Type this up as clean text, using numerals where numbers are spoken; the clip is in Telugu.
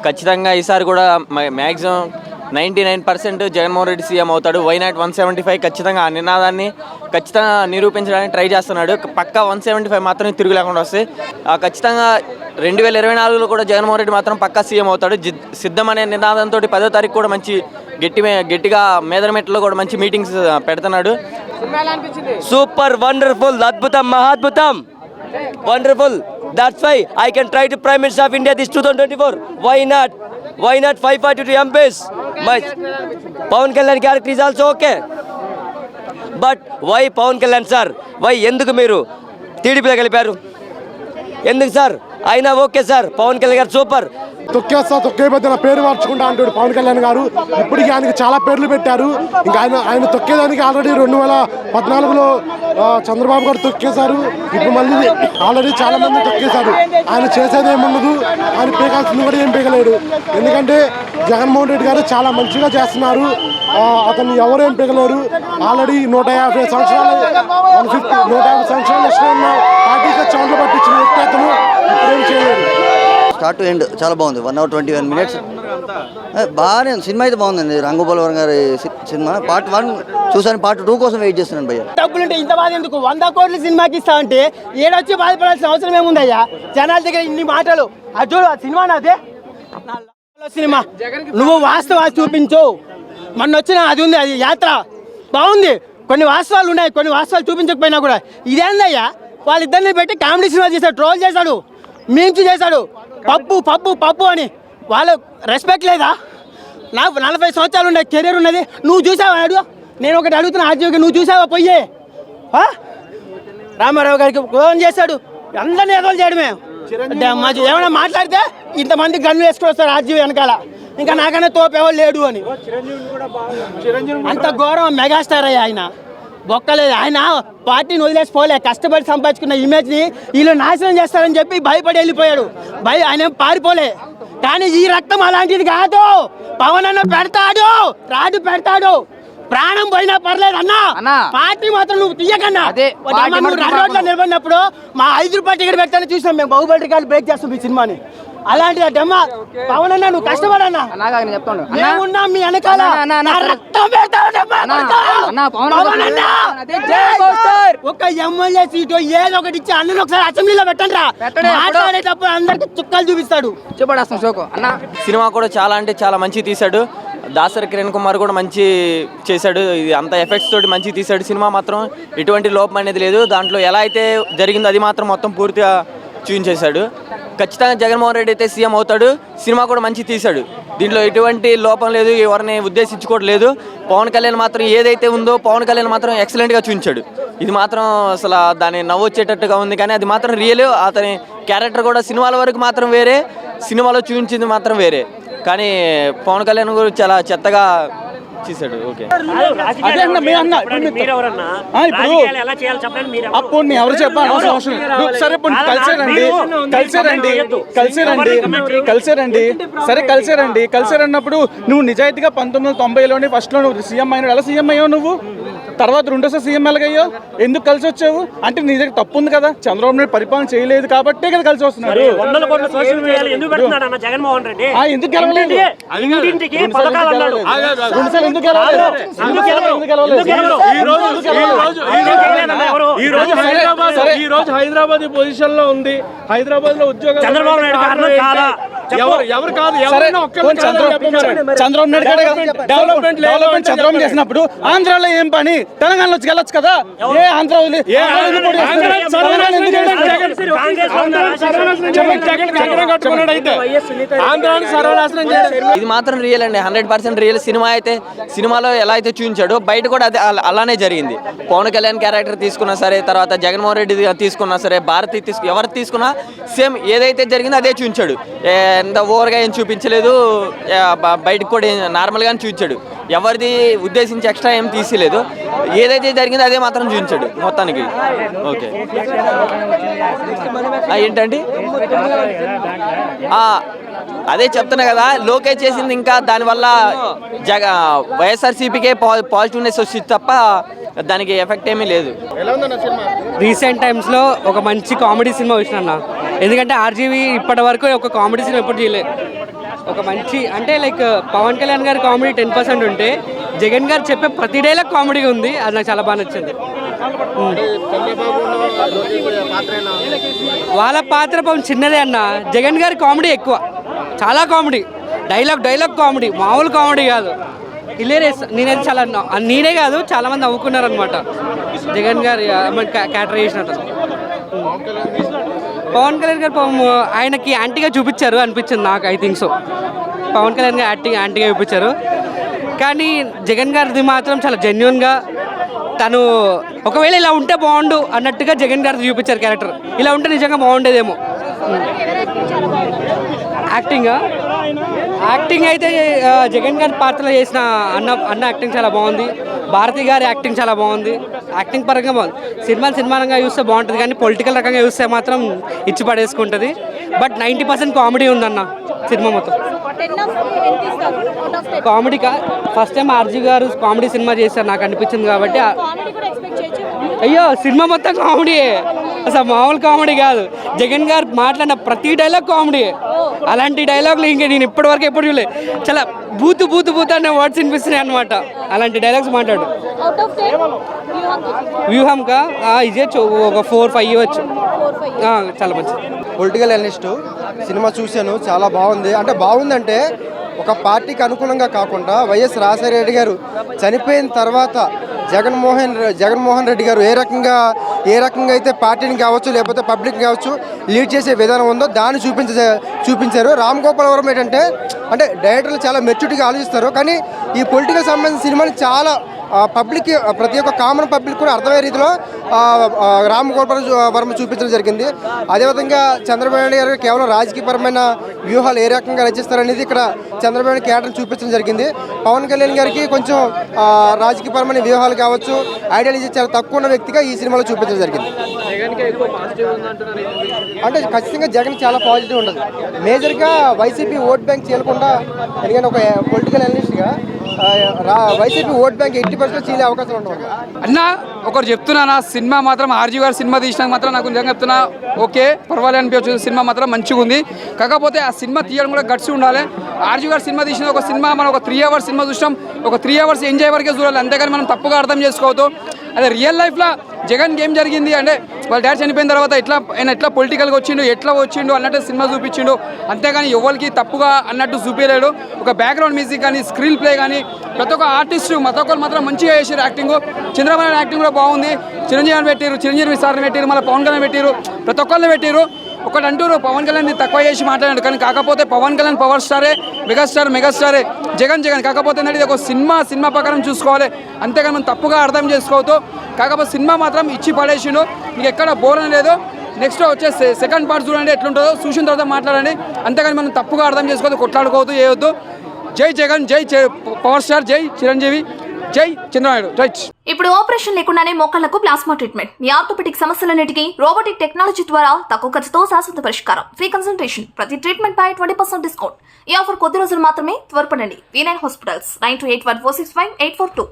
ఖచ్చితంగా ఈసారి కూడా మ్యాక్సిమం 99% జగన్మోహన్ రెడ్డి సీఎం అవుతాడు. వైనాట్ 175 ఖచ్చితంగా ఆ నినాదాన్ని ఖచ్చితంగా నిరూపించడానికి ట్రై చేస్తున్నాడు. పక్కా 175 మాత్రం తిరుగు లేకుండా వస్తాయి. ఖచ్చితంగా 2024లో కూడా జగన్మోహన్ రెడ్డి మాత్రం పక్కా సీఎం అవుతాడు. సిద్ధం అనే నినాదంతో 10వ తారీఖు కూడా మంచి గట్టిగా మేదరమెట్లో కూడా మంచి మీటింగ్స్ పెడుతున్నాడు. సూపర్, వండర్ఫుల్, అద్భుతం, మహాద్భుతం, wonderful. That's why I can try to Prime Minister of India this 2024. Why not? Why not 542 MPs? My Pawan Kalyan character is also okay. But why Pawan Kalyan sir? Why ఎందుకు మీరు టీడీపీలో కలిపారు? ఎందుకు సార్? అయినా ఓకే సార్, పవన్ కళ్యాణ్ గారు సూపర్. తొక్కే మధ్యన పేరు మార్చుకుంటా అంటాడు పవన్ కళ్యాణ్ గారు. ఇప్పటికీ ఆయనకి చాలా పేర్లు పెట్టారు. ఇంకా ఆయన తొక్కేదానికి ఆల్రెడీ 2014లో చంద్రబాబు గారు తొక్కేశారు. ఇప్పుడు మళ్ళీ ఆల్రెడీ చాలా మంది తొక్కేశారు. ఆయన చేసేది ఏముండదు, ఆయన పీకాల్సింది కూడా ఏం పీకలేడు. ఎందుకంటే జగన్మోహన్ రెడ్డి గారు చాలా మంచిగా చేస్తున్నారు. అతను ఎవరేం పీకలేరు. ఆల్రెడీ 150 సంవత్సరాలు ఇష్టం ఉన్న పార్టీకి చౌంట్లు పట్టించిన వ్యక్తి అతను. ఇప్పుడేం చేయలేరు. స్టార్ట్ టు ఎండ్ చాలా బాగుంది. 1 hour 21 minutes బాగానే సినిమా అయితే బాగుందండి. రంగోపాల్ గారి సినిమా పార్ట్ 1 చూసాను, పార్ట్ 2 కోసం వెయిట్ చేస్తున్నాను భయ్య. డబ్బులుంటే ఇంత బాధ ఎందుకు? 100 కోట్ల సినిమాకి ఇస్తా అంటే ఏడొచ్చి బాధపడాల్సిన అవసరం ఏముందయ్యా? జనాల దగ్గర ఇన్ని మాటలు. అది చూడు, సినిమా నాదే సినిమా. నువ్వు వాస్తవాలు చూపించు. మొన్న వచ్చిన అది ఉంది, అది యాత్ర బాగుంది. కొన్ని వాస్తవాలు ఉన్నాయి, కొన్ని వాస్తవాలు చూపించకపోయినా కూడా ఇదేందయ్యా? వాళ్ళిద్దరిని పెట్టి కామెడీ సినిమా చేశాడు, ట్రోల్ చేశాడు, మీమ్స్ చేశాడు. పప్పు అని. వాళ్ళు రెస్పెక్ట్ లేదా? నాకు 40 సంవత్సరాలు ఉండే కెరీర్ ఉన్నది. నువ్వు చూసావా? అడుగు. నేను ఒకటి అడుగుతున్నా, ఆర్జీవికి నువ్వు చూసావా? పోయే రామారావు గారికి ఫోన్ చేశాడు, అందరినీ ఎదురు చేయడమే. ఏమైనా మాట్లాడితే ఇంతమంది గన్నులు వేసుకొని వస్తారు ఆర్జీవి వెనకాల. ఇంకా నాకన్నా తోపేవాళ్ళు లేడు అని. అంత ఘోరం. మెగాస్టార్ అయ్యా ఆయన. బొక్కలేదు. ఆయన పార్టీని వదిలేసిపోలే. కష్టపడి సంపాదించుకున్న ఇమేజ్ని వీళ్ళు నాశనం చేస్తారని చెప్పి భయపడి వెళ్ళిపోయాడు. ఆయన పారిపోలే. కానీ ఈ రక్తం అలాంటిది కాదు. పవన్ అన్న పెడతాడు, రాడు పెడతాడు. ప్రాణం పోయినా పర్లేదు అన్నా. పార్టీ మాత్రం నువ్వు తీయకన్నా. రోడ్లో నిలబడినప్పుడు మా 5 రూపాయలు టికెట్ పెడతానని చూసాం మేము. బాహుబలి రికార్డు బ్రేక్ చేస్తాం ఈ సినిమాని. అలాంటి డెమ్మా పవన్ అన్న, నువ్వు కష్టపడన్నా. ఏమున్నా మీ వెనకాల ఒక ఎమ్మెల్యే సీటు ఏదో ఒకటి ఇచ్చి అన్నను ఒకసారి అసెంబ్లీలో పెట్టండి రా. మాట్లాడేటప్పుడు అందరికి చుక్కలు చూపిస్తాడు. సినిమా కూడా చాలా అంటే చాలా మంచి తీశాడు. దాసరి కిరణ్ కుమార్ కూడా మంచి చేశాడు. ఇది అంత ఎఫెక్ట్స్ తోటి మంచి తీశాడు. సినిమా మాత్రం ఎటువంటి లోపం అనేది లేదు. దాంట్లో ఎలా అయితే జరిగిందో అది మాత్రం మొత్తం పూర్తిగా చూపించేశాడు. ఖచ్చితంగా జగన్మోహన్ రెడ్డి అయితే సీఎం అవుతాడు. సినిమా కూడా మంచి తీశాడు. దీంట్లో ఎటువంటి లోపం లేదు, ఎవరిని ఉద్దేశించుకోవడం లేదు. పవన్ కళ్యాణ్ మాత్రం ఏదైతే ఉందో పవన్ కళ్యాణ్ మాత్రం ఎక్సలెంట్గా చూపించాడు. ఇది మాత్రం అసలు దాన్ని నవ్వొచ్చేటట్టుగా ఉంది. కానీ అది మాత్రం రియల్. అతని క్యారెక్టర్ కూడా సినిమాల వరకు మాత్రం వేరే, సినిమాలో చూపించింది మాత్రం వేరే. కానీ పవన్ కళ్యాణ్ కూడా చాలా చెత్తగా చేశాడు. ఓకే, అప్పుడు ఎవరు చెప్పాలి? సరే కలిసారండి అన్నప్పుడు నువ్వు నిజాయితీగా 1990లోని ఫస్ట్ లో నువ్వు సీఎం అయినాడు. ఎలా సీఎం అయ్యావు నువ్వు? తర్వాత రెండోసారి సీఎం ఎలాగయ్యో? ఎందుకు కలిసి వచ్చావు? అంటే నీ దగ్గర తప్పు ఉంది కదా. చంద్రబాబు నాయుడు పరిపాలన చేయలేదు కాబట్టే కదా కలిసి వస్తున్నాడు. ఎందుకు గెలవలేదు? హైదరాబాద్ పొజిషన్ లో ఉంది. హైదరాబాద్ లో ఉద్యోగం చంద్రబాబు నాయుడు ఎవరు కాదు. చంద్రబాబు నాయుడు డెవలప్మెంట్ చంద్రబాబు చేసినప్పుడు ఆంధ్రాలో ఏం పని? తెలంగాణలో వెళ్ళొచ్చు కదా. ఏ ఆంధ్ర ఇది మాత్రం రియల్ అండి, 100% రియల్. సినిమా అయితే సినిమాలో ఎలా అయితే చూపించాడో బయట కూడా అదే అలానే జరిగింది. పవన్ కళ్యాణ్ క్యారెక్టర్ తీసుకున్నా సరే, తర్వాత జగన్మోహన్ రెడ్డి తీసుకున్నా సరే, భారతి ఎవరు తీసుకున్నా సేమ్ ఏదైతే జరిగిందో అదే చూపించాడు. ఎంత ఓవర్గా ఏం చూపించలేదు. బయటకు కూడా నార్మల్గానే చూపించాడు. ఎవరిది ఉద్దేశించి ఎక్స్ట్రా ఏం తీసేలేదు. ఏదైతే జరిగిందో అదే మాత్రం చూపించాడు మొత్తానికి. ఓకే, ఏంటండి అదే చెప్తున్నా కదా, లోకేష్ చేసింది ఇంకా దానివల్ల వైఎస్ఆర్సీపీకే పాజిటివ్నెస్ వచ్చింది తప్ప దానికి ఎఫెక్ట్ ఏమీ లేదు. రీసెంట్ టైమ్స్లో ఒక మంచి కామెడీ సినిమా వచ్చిన. ఎందుకంటే ఆర్జీవి ఇప్పటి వరకు ఒక కామెడీ సినిమా ఎప్పుడు చేయలేదు. ఒక మంచి అంటే లైక్ పవన్ కళ్యాణ్ గారి కామెడీ 10% ఉంటే జగన్ గారు చెప్పే ప్రతి డైలాగ్ కామెడీగా ఉంది. అది నాకు చాలా బాగా నచ్చింది. వాళ్ళ పాత్ర పాపం చిన్నదే అన్న, జగన్ గారి కామెడీ ఎక్కువ, చాలా కామెడీ, డైలాగ్ కామెడీ, మామూలు కామెడీ కాదు. హిలేరియస్. నేనైతే చాలా నేనే కాదు చాలా మంది నవ్వుకున్నారనమాట జగన్ గారు క్యాటర్ చేసినట్టు. పవన్ కళ్యాణ్ గారు పాపం ఆయనకి యాంటీగా చూపించారు అనిపించింది నాకు. I think so Pawan Kalyan గారు యాంటీగా చూపించారు. కానీ జగన్ గారిది మాత్రం చాలా జెన్యున్గా తను ఒకవేళ ఇలా ఉంటే బాగుండు అన్నట్టుగా జగన్ గారిది చూపించారు క్యారెక్టర్. ఇలా ఉంటే నిజంగా బాగుండేదేమో. యాక్టింగ్ అయితే జగన్ గారి పాత్రలో చేసిన అన్న యాక్టింగ్ చాలా బాగుంది. భారతి గారి యాక్టింగ్ చాలా బాగుంది. యాక్టింగ్ పరంగా బాగుంది. సినిమాగా చూస్తే బాగుంటుంది, కానీ పొలిటికల్ రకంగా చూస్తే మాత్రం ఇచ్చి పడేసుకుంటుంది. బట్ 90% కామెడీ ఉందన్న సినిమా మొత్తం. కామెడీగా ఫస్ట్ టైం ఆర్జీ గారు కామెడీ సినిమా చేశారు నాకు అనిపించింది కాబట్టి. అయ్యో సినిమా మొత్తం కామెడీయే, అసలు మామూలు కామెడీ కాదు. జగన్ గారు మాట్లాడిన ప్రతి డైలాగ్ కామెడీ. అలాంటి డైలాగులు ఇంకా నేను ఇప్పటివరకు ఎప్పుడు చూడలేదు. చాలా బూతు అనే వర్డ్స్ వినిపిస్తున్నాయి అనమాట. అలాంటి డైలాగ్స్ మాట్లాడు. వ్యూహంగా ఇదే ఒక 4-5 ఇవ్వచ్చు. చాలా మంచిది. పొలిటికల్ అనలిస్ట్ సినిమా చూశాను, చాలా బాగుంది. అంటే బాగుందంటే ఒక పార్టీకి అనుకూలంగా కాకుండా వైఎస్ రాజశేఖర రెడ్డి గారు చనిపోయిన తర్వాత జగన్మోహన్ రెడ్డి గారు ఏ రకంగా అయితే పార్టీని కావచ్చు లేకపోతే పబ్లిక్ కావచ్చు లీడ్ చేసే విధానం ఉందో దాన్ని చూపించారు. రామ్ గోపాల్ వర్మ ఏంటంటే అంటే డైరెక్టర్లు చాలా మెచ్యూరిటీగా ఆలోచిస్తారు, కానీ ఈ పొలిటికల్ సంబంధించిన సినిమాని చాలా పబ్లిక్ ప్రతి ఒక్క కామన్ పబ్లిక్ కూడా అర్థమయ్యే రీతిలో రామ్ గోపాల్ వర్మ చూపించడం జరిగింది. అదేవిధంగా చంద్రబాబు నాయుడు గారు కేవలం రాజకీయపరమైన వ్యూహాలు ఏ రకంగా రచిస్తారనేది ఇక్కడ చంద్రబాబు నాయుడు క్యారెక్టర్ చూపించడం జరిగింది. పవన్ కళ్యాణ్ గారికి కొంచెం రాజకీయపరమైన వ్యూహాలు కావచ్చు ఐడియాలజీ చాలా తక్కువ ఉన్న వ్యక్తిగా ఈ సినిమాలో చూపించడం జరిగింది. అంటే ఖచ్చితంగా జగన్ చాలా పాజిటివ్ ఉంటుంది. మేజర్గా వైసీపీ ఓట్ బ్యాంక్ చేయకుండా, ఎందుకంటే ఒక పొలిటికల్ అనలిస్ట్గా వైసీపీ ఓట్ బ్యాంక్ 80% చీలే అవకాశం ఉంటుంది. అన్న ఒకరు చెప్తున్నానా, సినిమా మాత్రం ఆర్జీ గారు సినిమా తీసినాక మాత్రం నాకు నిజంగా చెప్తున్నా ఓకే పర్వాలేదు అనిపించచ్చు. సినిమా మాత్రం మంచిగా ఉంది. కాకపోతే ఆ సినిమా తీయడం కూడా గట్స్ ఉండాలి. ఆర్జీ గారు సినిమా తీసిన ఒక సినిమా మనం ఒక 3 hours సినిమా చూసాం, ఒక 3 hours ఎంజాయ్ వరకే చూడాలి, అంతేగాని మనం తప్పుగా అర్థం చేసుకోవద్దు. అదే రియల్ లైఫ్లో జగన్కి ఏం జరిగింది అంటే వాళ్ళ డాడీ చనిపోయిన తర్వాత ఆయన ఎట్లా పొలిటికల్గా వచ్చిండు అన్నట్టు సినిమా చూపించిండు, అంతేగాని ఎవరికి తప్పుగా అన్నట్టు చూపించలేడు. ఒక బ్యాక్గ్రౌండ్ మ్యూజిక్ కానీ స్క్రీన్ ప్లే కానీ ప్రతి ఒక్క ఆర్టిస్టు ఒక్కరు మాత్రం మంచిగా చేశారు. యాక్టింగ్ చంద్రబాబు నాయుడు యాక్టింగ్ కూడా బాగుంది. చిరంజీవి సార్ని పెట్టారు, మళ్ళీ పవన్ కళ్యాణ్ పెట్టారు, ప్రతి ఒక్కరిని పెట్టారు. ఒకటి అంటారు పవన్ కళ్యాణ్ తక్కువ చేసి మాట్లాడాడు, కానీ కాకపోతే పవన్ కళ్యాణ్ పవర్ స్టారే, మెగాస్టారే. జగన్ కాకపోతే ఏంటంటే ఇది ఒక సినిమా ప్రకారం చూసుకోవాలి, అంతేగాని మనం తప్పుగా అర్థం చేసుకోవద్దు. కాకపోతే సినిమా మాత్రం ఇచ్చి పడేసిండు, మీకు ఎక్కడ బోర్ అని లేదు. నెక్స్ట్ వచ్చే సెకండ్ పార్ట్ చూడండి ఎట్లుంటుందో, చూసిన తర్వాత మాట్లాడండి, అంతేగాని మనం తప్పుగా అర్థం చేసుకోవద్దు, కొట్లాడుకోవద్దు, చేయొద్దు. జై జగన్, జై పవర్ స్టార్, జై చిరంజీవి, జై చంద్రబాబు. రైట్. ఇప్పుడు ఆపరేషన్ లేకుండానే మోకాళ్లకు ప్లాస్మా ట్రీట్మెంట్. మీ ఆర్థోపెడిక్ సమస్యలన్నిటికీ రోబోటిక్ టెక్నాలజీ ద్వారా తక్కువ ఖర్చుతో శాశ్వత పరిష్కారం. Free consultation. ప్రతి ట్రీట్మెంట్ పై 20% డిస్కౌంట్. ఈ ఆఫర్ కొద్ది రోజులు మాత్రమే. త్వరపడండి. V9 hospitals 9281465842.